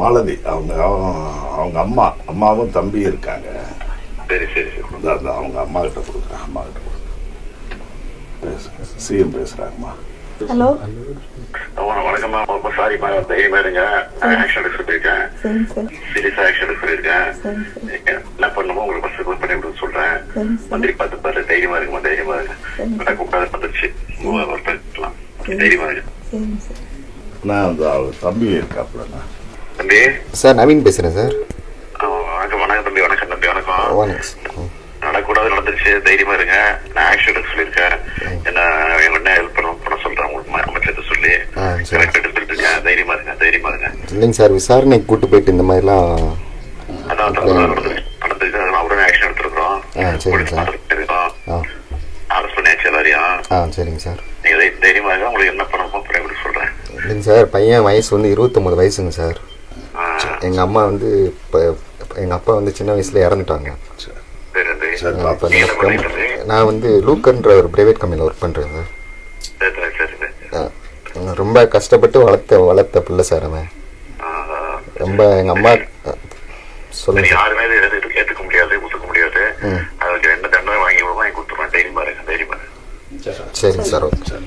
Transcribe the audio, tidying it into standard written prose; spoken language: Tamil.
மாலதி அவங்க அம்மாவும் தம்பி இருக்காங்க. சரி சரி சரி. அவங்க அம்மா கிட்ட கொடுக்குறேன். அம்மா கிட்ட கொடுக்குறேன். சிஎம் பேசுறாங்கம்மா. ஹலோ வணக்கம்மா. ரொம்ப சாரிம்மா. தைரியமா இருங்க. ஆக்ஷன் எடுத்து போயிருக்கேன். சீரியஸா ஆக்ஷன் எடுத்து போயிருக்கேன். என்ன பண்ணுமோ உங்களுக்கு பஸ் பண்ணி விட சொல்றேன். மந்திரி பார்த்து பாரு. தைரியமா இருக்குமா? தைரியமா இருக்கு. கூப்பிடாத வந்துருச்சு. தைரியமா இருக்கு. நான் அந்த தம்பி இருக்காப்புலண்ணா. தம்பி சார் நவீன் பேசுகிறேன் சார். வணக்கம் வணக்கம் தம்பி. வணக்கம் தம்பி. வணக்கம். வணக்கம். நடக்கூடாது நடந்துருச்சு. தைரியமா இருங்க. நான் ஆக்ஷன் எடுக்க சொல்லியிருக்கேன். என்ன என்ன ஹெல்ப் பண்ண சொல்றேன். உங்களுக்கு அமைச்சர் சொல்லி எடுத்துருக்கீங்க. தைரியமா இருங்க. தைரியமா இருங்க. இல்லைங்க சார், விசாரணைக்கு கூட்டு போயிட்டு இந்த மாதிரிலாம் அதான் நடந்துருக்கு. அவருடைய ஆக்ஷன் எடுத்துருக்கோம். சரிங்க சார். அரெஸ்ட் பண்ணியாச்சு எல்லாரையும். சரிங்க சார். நீங்க தைரியமா இருங்க. உங்களுக்கு என்ன பண்ணணுமோ எப்படி சொல்றேன். இல்லைங்க சார், பையன் வயசு வந்து 29 வயசுங்க சார். எங்கள் அம்மா வந்து இப்போ எங்கள் அப்பா வந்து சின்ன வயசில் இறந்துட்டாங்க. அப்போ நான் வந்து லூக்கன்ற ஒரு ப்ரைவேட் கம்பெனியில் ஒர்க் பண்ணுறேன் சார். ரொம்ப கஷ்டப்பட்டு வளர்த்த பிள்ளை சார் அவன். ரொம்ப எங்கள் அம்மா சொல்லுங்க. யாருமே ஏற்றுக்க முடியாது, ஒத்துக்க முடியாது. அதுக்கு என்ன தண்டனை வாங்கி கொடுத்துருவேன். தைரியமா இருக்கு. தைரியமா இருக்கு. சரிங்க சார். Okay sir.